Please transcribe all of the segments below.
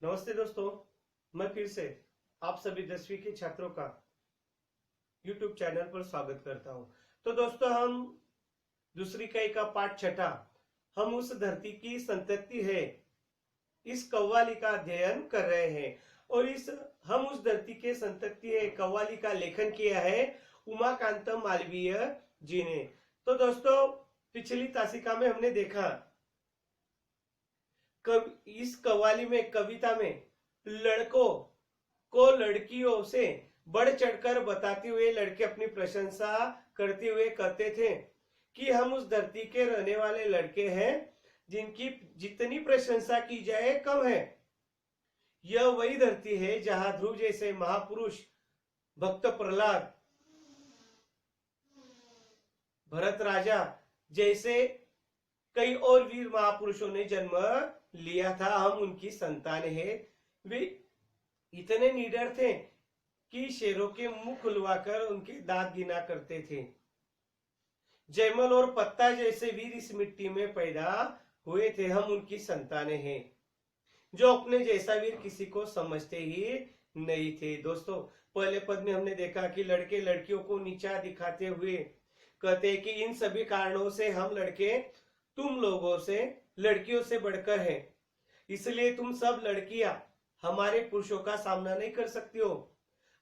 नमस्ते दोस्तों, मैं फिर से आप सभी 10वीं के छात्रों का YouTube चैनल पर स्वागत करता हूं। तो दोस्तों, हम दूसरी इकाई का पाठ छठा, हम उस धरती की संतति है, इस कव्वाली का अध्ययन कर रहे हैं। और इस हम उस धरती के संतति है कव्वाली का लेखन किया है उमाकांत मालवीय जी ने। तो दोस्तों, पिछली तासिका में हमने देखा इस कव्वाली में, कविता में लड़कों को लड़कियों से बढ़ चढ़कर बताते हुए लड़के अपनी प्रशंसा करते हुए कहते थे कि हम उस धरती के रहने वाले लड़के हैं जिनकी जितनी प्रशंसा की जाए कम है। यह वही धरती है जहां ध्रुव जैसे महापुरुष, भक्त प्रहलाद, भरत राजा जैसे कई और वीर महापुरुषों ने जन्म लिया था। हम उनकी संतान है। वे इतने निडर थे कि शेरों के मुंह खुलवाकर उनके दांत गिना करते थे। जयमल और पत्ता जैसे वीर इस मिट्टी में पैदा हुए थे। हम उनकी संतानें हैं जो अपने जैसा वीर किसी को समझते ही नहीं थे। दोस्तों, पहले पद में हमने देखा कि लड़के लड़कियों को नीचा दिखाते हुए कहते हैं कि इन सभी कारणों से हम लड़के तुम लोगों से, लड़कियों से बढ़कर हैं, इसलिए तुम सब लड़कियां हमारे पुरुषों का सामना नहीं कर सकती हो।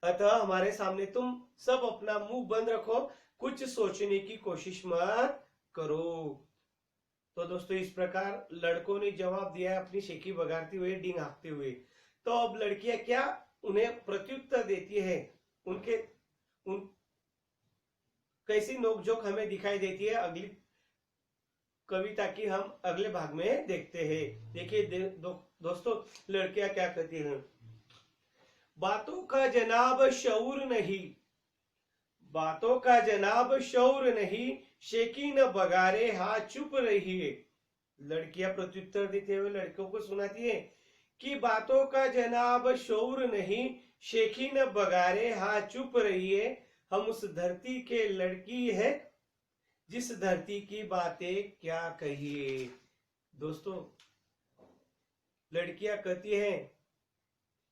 अतः हमारे सामने तुम सब अपना मुंह बंद रखो, कुछ सोचने की कोशिश मत करो। तो दोस्तों, इस प्रकार लड़कों ने जवाब दिया है अपनी शेखी बगाड़ते हुए, डींग हाँकते हुए। तो अब लड़कियां क्या उन्हें प्रत्युत्तर देती है, उनके उन कैसी नोकझोंक हमें दिखाई देती है, अगली कविता की हम अगले भाग में देखते हैं। देखिए दोस्तों, लड़कियां क्या कहती हैं। बातों का जनाब शऊर नहीं, बातों का जनाब शौर नहीं, शेखी न बगारे हाथ चुप रहिए। लड़कियां प्रत्युत्तर देते हुए लड़कों को सुनाती है कि बातों का जनाब शौर नहीं, शेखी न बगारे हाथ चुप रहिए। हम उस धरती के लड़की है जिस धरती की बातें क्या कहिए। दोस्तों, लड़कियां कहती हैं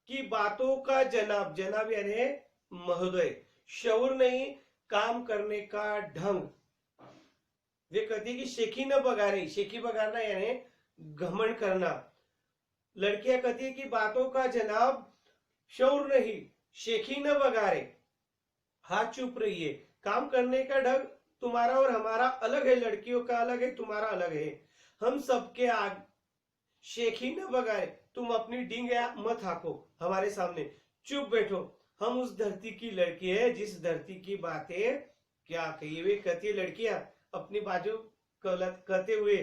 कि बातों का जनाब, जनाब यानी महोदय, शौर नहीं, काम करने का ढंग। वे कहती है कि शेखी न बगारे, शेखी बगारना यानी घमंड करना। लड़कियां कहती है कि बातों का जनाब शौर नहीं, शेखी न बगारे, हाथ चुप रहिए। काम करने का ढंग तुम्हारा और हमारा अलग है, लड़कियों का अलग है, तुम्हारा अलग है। हम सबके आग शेखी न बगाए, तुम अपनी डींग मत हाको हमारे सामने, चुप बैठो। हम उस धरती की लड़की है जिस धरती की बातें क्या कहिए। वे कहती है लड़कियां अपनी बाजू कहते हुए,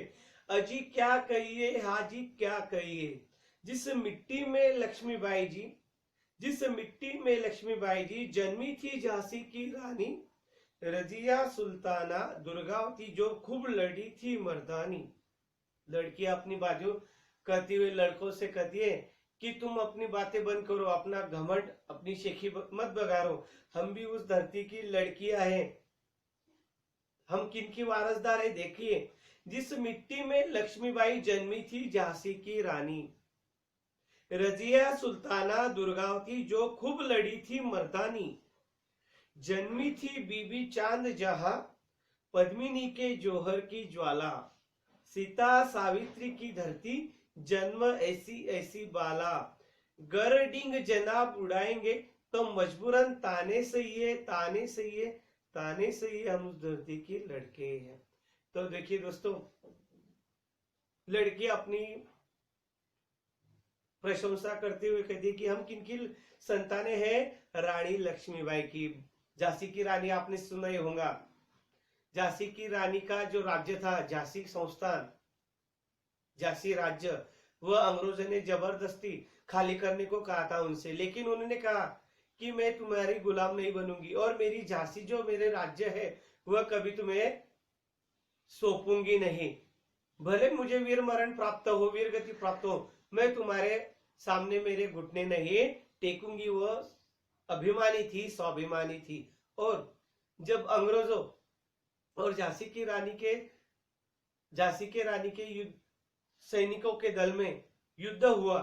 अजी क्या कहिए, हाजी क्या कहिए। जिस मिट्टी में लक्ष्मीबाई जी, जिस मिट्टी में लक्ष्मीबाई जी जन्मी थी झांसी की रानी, रजिया सुल्ताना दुर्गावती जो खूब लड़ी थी मर्दानी। लड़कियां अपनी बाजू कहती हुए लड़कों से कहती है कि तुम अपनी बातें बंद करो, अपना घमंड, अपनी शेखी मत बगारो। हम भी उस धरती की लड़कियां हैं। हम किनकी वारसदार है, देखिए। जिस मिट्टी में लक्ष्मीबाई जन्मी थी झांसी की रानी, रजिया सुल्ताना दुर्गावती जो खूब लड़ी थी मर्दानी, जन्मी थी बीबी चांद जहां, पद्मिनी के जौहर की ज्वाला, सीता सावित्री की धरती, जन्म ऐसी ऐसी बाला। गरडिंग जनाब उड़ाएंगे तो मजबूरन ताने सही, ताने सही, ताने सही, हम उस धरती की लड़के हैं। तो देखिए दोस्तों, लड़की अपनी प्रशंसा करते हुए कहती है कि हम किनकी संतानें हैं, रानी लक्ष्मीबाई की। झांसी की रानी आपने सुना ही होगा। झांसी की रानी का जो राज्य था, झांसी संस्थान, झांसी राज्य, वह अंग्रेजों ने जबरदस्ती खाली करने को कहा था उनसे, लेकिन उन्होंने कहा कि मैं तुम्हारी गुलाम नहीं बनूंगी और मेरी झांसी जो मेरे राज्य है वह कभी तुम्हें सौंपूंगी नहीं। भले मुझे वीर मरण प्राप्त हो, वीर गति प्राप्त हो, मैं तुम्हारे सामने मेरे घुटने नहीं टेकूंगी। वह अभिमानी थी, स्वाभिमानी थी। और जब अंग्रेजों और झांसी की रानी के युद्ध सैनिकों के दल में युद्ध हुआ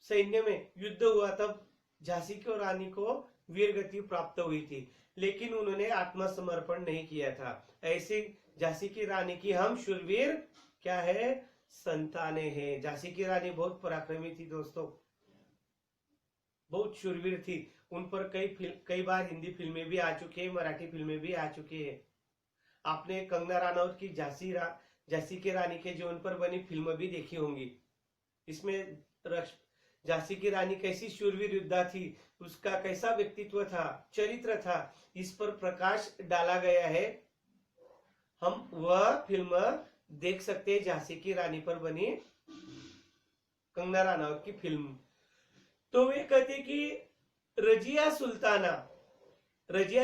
सैन्य में युद्ध हुआ तब झांसी की रानी को वीरगति प्राप्त हुई थी, लेकिन उन्होंने आत्मसमर्पण नहीं किया था। ऐसी झांसी की रानी की हम शूरवीर क्या है, संतानें हैं। झांसी की रानी बहुत पराक्रमी थी दोस्तों, बहुत शूरवीर थी। उन पर कई बार हिंदी फिल्में भी आ चुकी है, मराठी फिल्में भी आ चुकी है। आपने कंगना रनौत की झांसी की रानी के जीवन पर बनी फिल्म भी देखी होंगी। इसमें झांसी की रानी कैसी शूरवीर योद्धा थी, उसका कैसा व्यक्तित्व था, चरित्र था, इस पर प्रकाश डाला गया है। हम वह फिल्म देख सकते हैं, झांसी की रानी पर बनी कंगना रनौत की फिल्म। तो वे कहते कि रजिया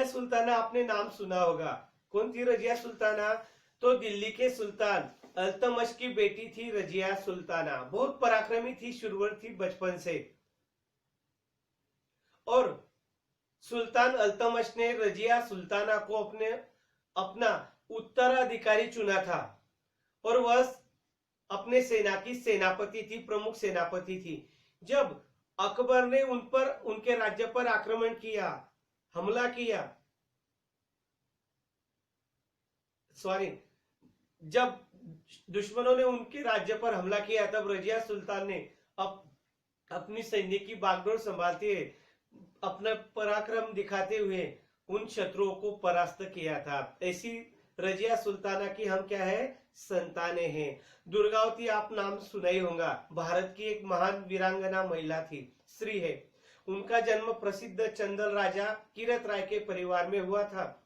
सुल्ताना आपने नाम सुना होगा। कौन थी रजिया सुल्ताना? तो दिल्ली के सुल्तान अल्तमश की बेटी थी रजिया सुल्ताना। बहुत पराक्रमी थी, शूरवीर थी बचपन से। और सुल्तान अल्तमश ने रजिया सुल्ताना को अपना उत्तराधिकारी चुना था, और वह अपने सेना की सेनापति थी, प्रमुख सेनापति थी। जब अकबर ने उनके राज्य पर आक्रमण किया, हमला किया, जब दुश्मनों ने उनके राज्य पर हमला किया, तब रजिया सुल्तान ने अपनी सैन्य की बागडोर संभालते हुए, अपना पराक्रम दिखाते हुए उन शत्रुओं को परास्त किया था। ऐसी रजिया सुल्ताना की हम क्या है, संतानें हैं। दुर्गावती आप नाम सुना ही होगा। भारत की एक महान वीरांगना महिला थी, स्त्री है। उनका जन्म प्रसिद्ध चंदल राजा किरत राय के परिवार में हुआ था।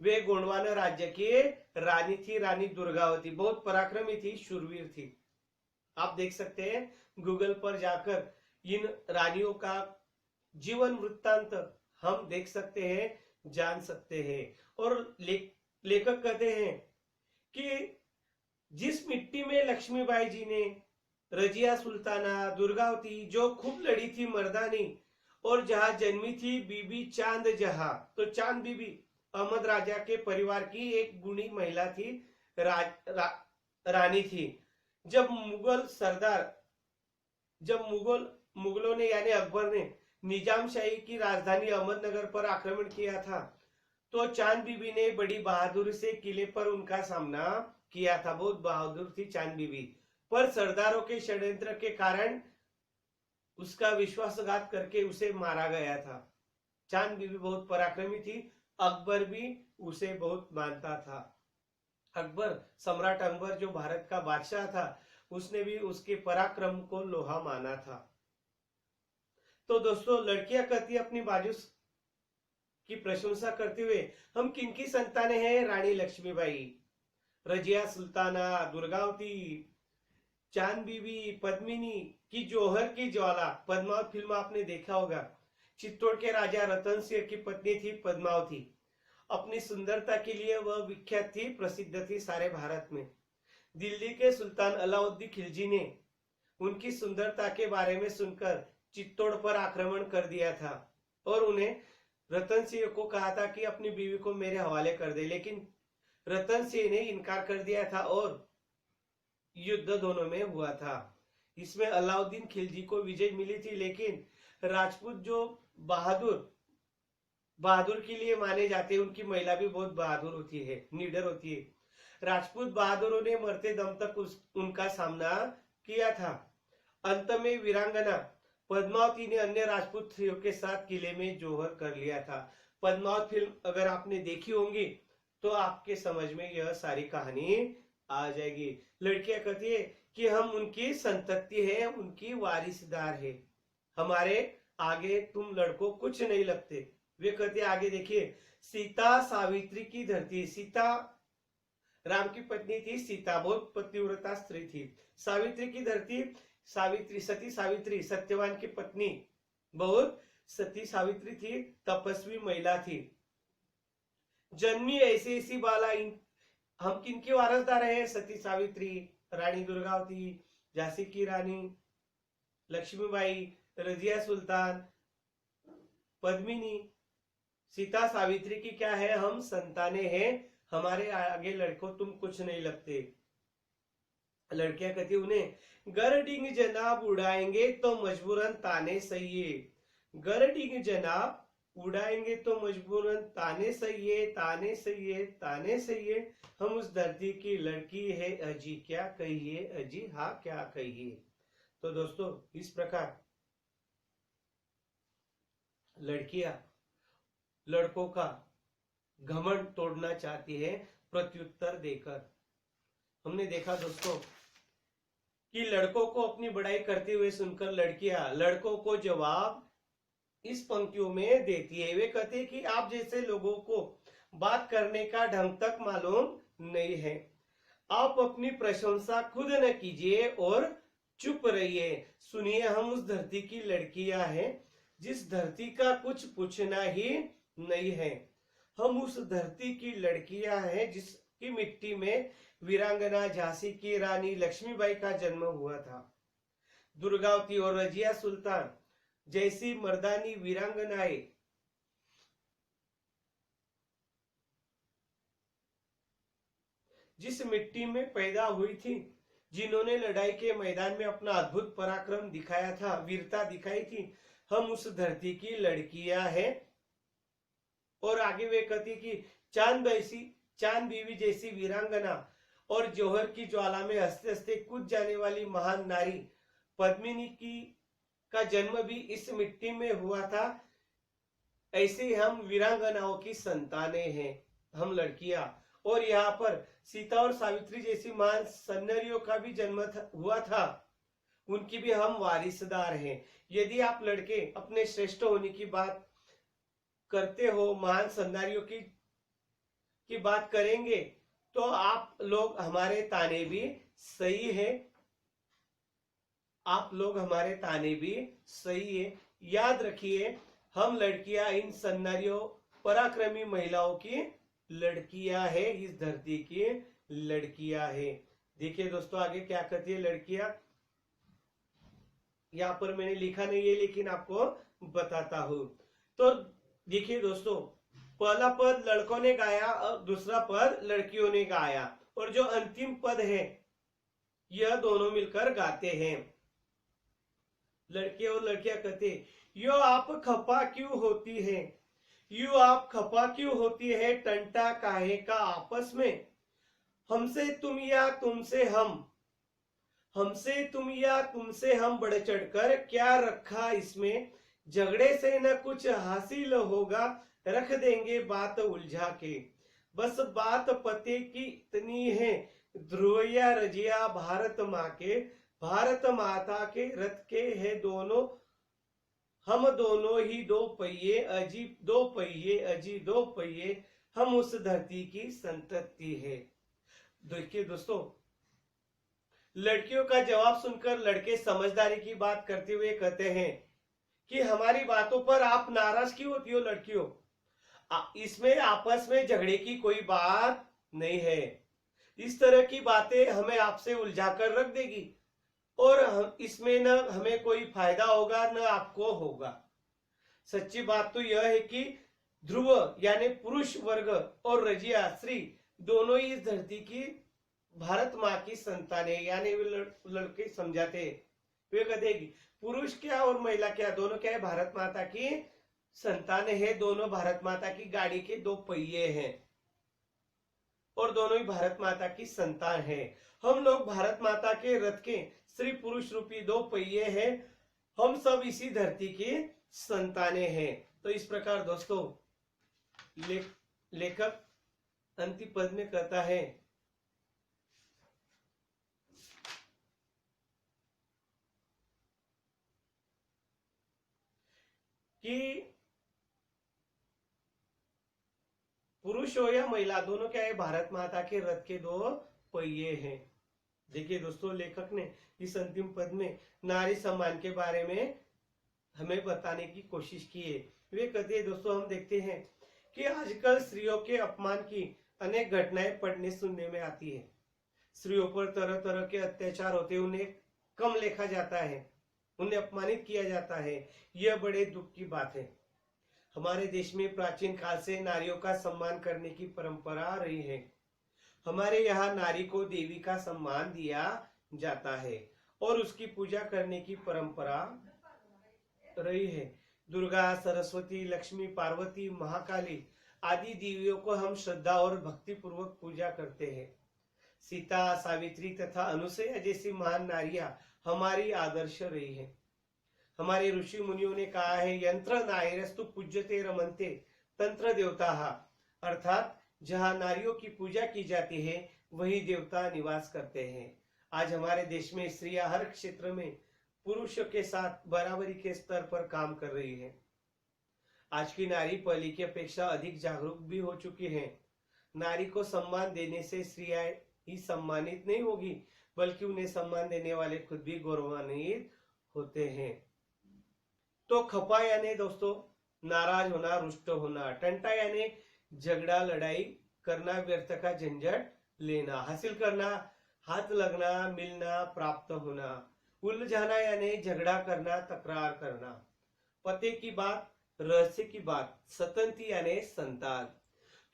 वे गोंडवाना राज्य की रानी थी, रानी दुर्गावती। बहुत पराक्रमी थी, शूरवीर थी। आप देख सकते हैं गूगल पर जाकर इन रानियों का जीवन वृत्तांत हम देख सकते हैं, जान सकते हैं। और लेखक कहते हैं कि जिस मिट्टी में लक्ष्मीबाई जी ने, रजिया सुल्ताना, दुर्गावती जो खूब लड़ी थी मर्दानी, और जहां जन्मी थी बीबी चांद जहां, तो चांद बीबी अहमद राजा के परिवार की एक गुणी महिला थी, रानी थी। जब मुगलों ने यानी अकबर ने निजामशाही की राजधानी अहमदनगर पर आक्रमण किया था, तो चांद बीबी ने बड़ी बहादुरी से किले पर उनका सामना किया था। बहुत बहादुर थी चांद बीबी, पर सरदारों के षड्यंत्र के कारण उसका विश्वासघात करके उसे मारा गया था। चांद बीबी बहुत पराक्रमी थी, अकबर भी उसे बहुत मानता था। सम्राट अकबर जो भारत का बादशाह था, उसने भी उसके पराक्रम को लोहा माना था। तो दोस्तों, लड़कियां कहती अपनी बाजू की प्रशंसा करते हुए, हम किनकी संतानें हैं? रानी लक्ष्मीबाई, रजिया सुल्ताना, दुर्गावती, चांद बीबी, पद्मिनी की जौहर की ज्वाला। पद्मावत फिल्म आपने देखा होगा। चित्तौड़ के राजा रतन सिंह की पत्नी थी पद्मावती। अपनी सुंदरता के लिए वह विख्यात थी, प्रसिद्ध थी सारे भारत में। दिल्ली के सुल्तान अलाउद्दीन खिलजी ने उनकी सुंदरता के बारे में सुनकर चित्तौड़ पर आक्रमण कर दिया था, और उन्हें रतन सिंह को कहा था कि अपनी बीवी को मेरे हवाले कर दे, लेकिन रतन सिंह ने इनकार कर दिया था और युद्ध दोनों में हुआ था। इसमें अलाउद्दीन खिलजी को विजय मिली थी, लेकिन राजपूत जो बहादुर के लिए माने जाते हैं, उनकी महिला भी बहुत बहादुर होती है, निडर होती है। राजपूत बहादुरों ने मरते दम तक उनका सामना किया था। अंत में वीरांगना पद्मावती ने अन्य राजपूत स्त्रियों के साथ किले में जौहर कर लिया था। पद्मावत फिल्म अगर आपने देखी होंगी तो आपके समझ में यह सारी कहानी आ जाएगी। लड़कियां कहती है कि हम उनकी संतति है, उनकी वारिसदार है, हमारे आगे तुम लड़कों कुछ नहीं लगते। वे कहते आगे देखिए, सीता सावित्री की धरती। सीता राम की पत्नी थी, सीता बहुत पतिव्रता स्त्री थी। सावित्री की धरती, सावित्री सती सावित्री सत्यवान की पत्नी, बहुत सती सावित्री थी, तपस्वी महिला थी। जन्मी ऐसी बाला, हम किनके वारसदार है? सती सावित्री, रानी दुर्गावती, झांसी की रानी लक्ष्मीबाई, रजिया सुल्तान, पद्मिनी, सीता सावित्री की क्या है? हम संतानें हैं, हमारे आगे लड़कों तुम कुछ नहीं लगते। लड़कियां कहती उन्हें, गरडिंग जनाब उड़ाएंगे तो मजबूरन ताने सहिए। गरडिंग जनाब उड़ाएंगे तो मजबूरन ताने सहिए, ताने सहिए, ताने सहिए। हम उस धरती की लड़की है अजी क्या कहिए, अजी हाँ क्या कहिए। तो दोस्तों इस प्रकार लड़कियां लड़कों का घमंड तोड़ना चाहती है प्रत्युत्तर देकर। हमने देखा दोस्तों कि लड़कों को अपनी बड़ाई करते हुए सुनकर लड़कियां लड़कों को जवाब इस पंक्तियों में देती है। वे कहते हैं कि आप जैसे लोगों को बात करने का ढंग तक मालूम नहीं है, आप अपनी प्रशंसा खुद न कीजिए और चुप रहिए। सुनिए, हम उस धरती की लड़कियां हैं जिस धरती का कुछ पूछना ही नहीं है। हम उस धरती की लड़कियां हैं जिसकी मिट्टी में वीरांगना झांसी की रानी लक्ष्मीबाई का जन्म हुआ था। दुर्गावती और रजिया सुल्तान जैसी मर्दानी वीरांगनाएं जिस मिट्टी में पैदा हुई थी, जिन्होंने लड़ाई के मैदान में अपना अद्भुत पराक्रम दिखाया था, वीरता दिखाई थी, हम उस धरती की लड़कियां हैं। और आगे वे कहती कि चांद बीवी जैसी वीरांगना और जौहर की ज्वाला में हंसते हंसते कूद जाने वाली महान नारी पद्मिनी का जन्म भी इस मिट्टी में हुआ था। ऐसे हम वीरांगनाओं की संतानें हैं, हम लड़कियां। और यहाँ पर सीता और सावित्री जैसी महान सन्नरियों का भी जन्म हुआ था, उनकी भी हम वारिसदार हैं। यदि आप लड़के अपने श्रेष्ठ होने की बात करते हो, महान सन्नारियों की बात करेंगे, तो आप लोग हमारे ताने भी सही है, आप लोग हमारे ताने भी सही है। याद रखिए, हम लड़कियां इन सन्नारियों पराक्रमी महिलाओं की लड़कियां है, इस धरती की लड़कियां है। देखिए दोस्तों आगे क्या कहती है लड़कियां, यहां पर मैंने लिखा नहीं है लेकिन आपको बताता हूं। तो देखिए दोस्तों, पहला पद लड़कों ने गाया और दूसरा पद लड़कियों ने गाया, और जो अंतिम पद है यह दोनों मिलकर गाते हैं। लड़के और लड़कियां कहते, यो आप खफा क्यों होती है, यू आप खफा क्यों होती है, टंटा काहे का आपस में, हमसे तुम या तुमसे हम, हमसे तुम या तुमसे हम बढ़ चढ़कर क्या रखा इसमें, झगड़े से न कुछ हासिल होगा, रख देंगे बात उलझा के, बस बात पते की इतनी है, ध्रुवैया रजिया भारत माँ के, भारत माता के रथ के है दोनों, हम दोनों ही दो पहिए अजी दो पहिए, अजी दो पहिए, हम उस धरती की संतति है। देखिए दोस्तों, लड़कियों का जवाब सुनकर लड़के समझदारी की बात करते हुए कहते हैं कि हमारी बातों पर आप नाराज क्यों होती हो लड़कियों, इसमें आपस में झगड़े की कोई बात नहीं है, इस तरह की बातें हमें आपसे उलझाकर रख देगी और हम इसमें न हमें कोई फायदा होगा न आपको होगा। सच्ची बात तो यह है कि ध्रुव यानी पुरुष वर्ग और रजिया स्त्री दोनों ही इस धरती की भारत माँ की संतान है। यानी वे लड़के समझाते, वे कहते पुरुष क्या और महिला क्या, दोनों क्या है, भारत माता की संतान है, दोनों भारत माता की गाड़ी के दो पहिए हैं और दोनों ही भारत माता की संतान है। हम लोग भारत माता के रथ के स्त्री पुरुष रूपी दो पहिए हैं, हम सब इसी धरती की संतानें हैं। तो इस प्रकार दोस्तों लेखक अंतिम पद में कहता है कि पुरुष हो या महिला, दोनों क्या है, भारत माता के रथ के दो पहिए हैं। देखिए दोस्तों, लेखक ने इस अंतिम पद में नारी सम्मान के बारे में हमें बताने की कोशिश की है। वे कहते हैं दोस्तों, हम देखते हैं कि आजकल स्त्रियों के अपमान की अनेक घटनाएं पढ़ने सुनने में आती है। स्त्रियों पर तरह तरह के अत्याचार होते, उन्हें कम लिखा जाता है, उन्हें अपमानित किया जाता है। यह बड़े दुख की बात है। हमारे देश में प्राचीन काल से नारियों का सम्मान करने की परंपरा रही है। हमारे यहाँ नारी को देवी का सम्मान दिया जाता है और उसकी पूजा करने की परंपरा रही है। दुर्गा, सरस्वती, लक्ष्मी, पार्वती, महाकाली आदि देवियों को हम श्रद्धा और भक्ति पूर्वक पूजा करते हैं। सीता, सावित्री तथा अनुसुईया जैसी महान नारियां हमारी आदर्श रही है। हमारे ऋषि मुनियों ने कहा है, यंत्र नायरस्तु पूज्यते रमन्ते तंत्र देवता, अर्थात जहां नारियों की पूजा की जाती है वही देवता निवास करते हैं। आज हमारे देश में स्त्रियां हर क्षेत्र में पुरुषों के साथ बराबरी के स्तर पर काम कर रही है। आज की नारी पहले की अपेक्षा अधिक जागरूक भी हो चुकी है। नारी को सम्मान देने से स्त्रियां ही सम्मानित नहीं होगी, बल्कि उन्हें सम्मान देने वाले खुद भी गौरवान्वित होते हैं। तो खपा यानी दोस्तों नाराज होना, रुष्ट होना। टंटा यानी झगड़ा, लड़ाई करना, व्यर्थ का झंझट लेना, हासिल करना, हाथ लगना, मिलना, प्राप्त होना। उलझाना यानी झगड़ा करना, तकरार करना। पते की बात, रहस्य की बात। सतंती यानी संतान।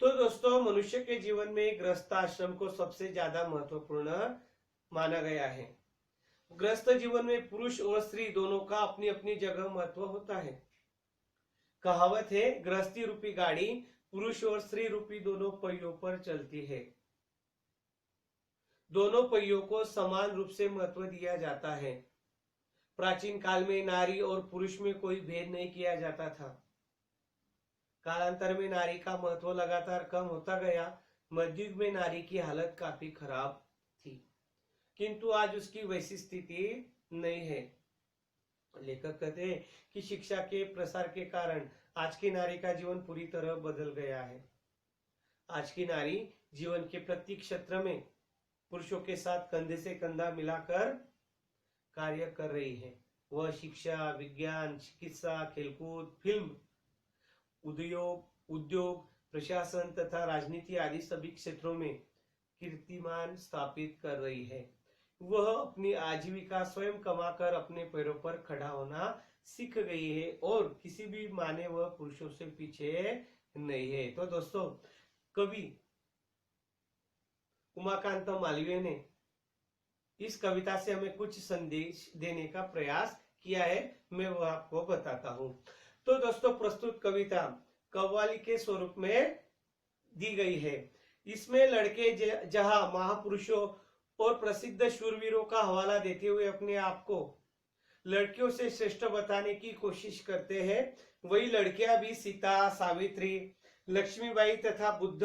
तो दोस्तों मनुष्य के जीवन में गृहस्थाश्रम को सबसे ज्यादा महत्वपूर्ण माना गया है। गृहस्थ जीवन में पुरुष और स्त्री दोनों का अपनी अपनी जगह महत्व होता है। कहावत है, गृहस्थी रूपी गाड़ी पुरुष और स्त्री रूपी दोनों पहियों पर चलती है। दोनों पहियों को समान रूप से महत्व दिया जाता है। प्राचीन काल में नारी और पुरुष में कोई भेद नहीं किया जाता था। कालांतर में नारी का महत्व लगातार कम होता गया। मध्ययुग में नारी की हालत काफी खराब थी, किंतु आज उसकी वैसी स्थिति नहीं है। लेखक कहते हैं कि शिक्षा के प्रसार के कारण आज की नारी का जीवन पूरी तरह बदल गया है। आज की नारी जीवन के प्रत्येक क्षेत्र में पुरुषों के साथ कंधे से कंधा मिलाकर कार्य कर रही है। वह शिक्षा, विज्ञान, चिकित्सा, खेलकूद, फिल्म, उद्योग, प्रशासन तथा राजनीति आदि सभी क्षेत्रों में कीर्तिमान स्थापित कर रही है। वह अपनी आजीविका स्वयं कमाकर अपने पैरों पर खड़ा होना सीख गई है और किसी भी माने वह पुरुषों से पीछे नहीं है। तो दोस्तों कवि उमाकांत मालवीय ने इस कविता से हमें कुछ संदेश देने का प्रयास किया है, मैं वह आपको बताता हूं। तो दोस्तों प्रस्तुत कविता कव्वाली के स्वरूप में दी गई है। इसमें लड़के जहां महापुरुषों और प्रसिद्ध शूरवीरों का हवाला देते हुए अपने आप को लड़कियों से श्रेष्ठ बताने की कोशिश करते हैं, वही लड़कियां भी सीता, सावित्री, लक्ष्मीबाई तथा बुद्ध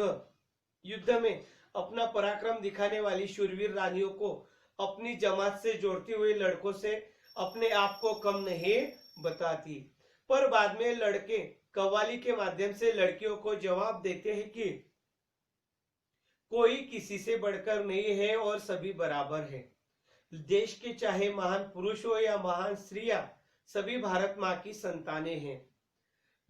युद्ध में अपना पराक्रम दिखाने वाली शूरवीर रानियों को अपनी जमात से जोड़ते हुए लड़कों से अपने आप को कम नहीं बताती। पर बाद में लड़के कव्वाली के माध्यम से लड़कियों को जवाब देते हैं कि कोई किसी से बढ़कर नहीं है और सभी बराबर है। देश के चाहे महान पुरुष हो या महान स्त्रियां, सभी भारत माँ की संतानें हैं।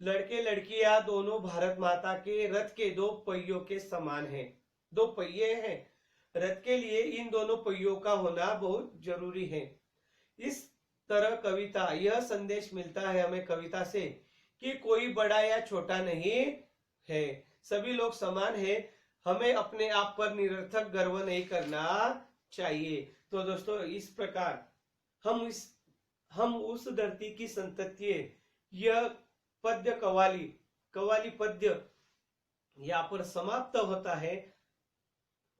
लड़के लड़कियां दोनों भारत माता के रथ के दो पहियों के समान हैं। दो पहिए हैं, रथ के लिए इन दोनों पहियों का होना बहुत जरूरी है। इस तरह कविता यह संदेश मिलता है हमें कविता से कि कोई बड़ा या छोटा नहीं है, सभी लोग समान हैं। हमें अपने आप पर निरर्थक गर्व नहीं करना चाहिए। तो दोस्तों इस प्रकार हम उस धरती की संतति है। यह पद्य कव्वाली पद्य यहाँ पर समाप्त होता है।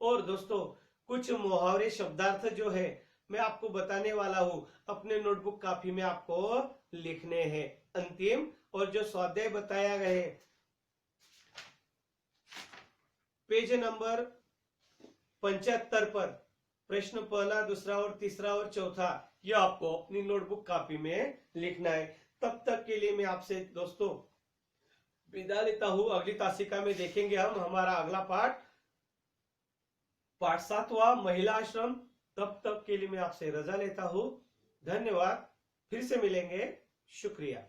और दोस्तों कुछ मुहावरे शब्दार्थ जो है मैं आपको बताने वाला हूं, अपने नोटबुक कॉपी में आपको लिखने हैं अंतिम। और जो स्वाध्याय बताया गया है पेज नंबर 75 पर प्रश्न पहला, दूसरा और तीसरा और चौथा, यह आपको अपनी नोटबुक कॉपी में लिखना है। तब तक के लिए मैं आपसे दोस्तों विदा लेता हूं। अगली तासिका में देखेंगे हम हमारा अगला पाठ 7वां महिला आश्रम। तब तक के लिए मैं आपसे रजा लेता हूं। धन्यवाद, फिर से मिलेंगे, शुक्रिया।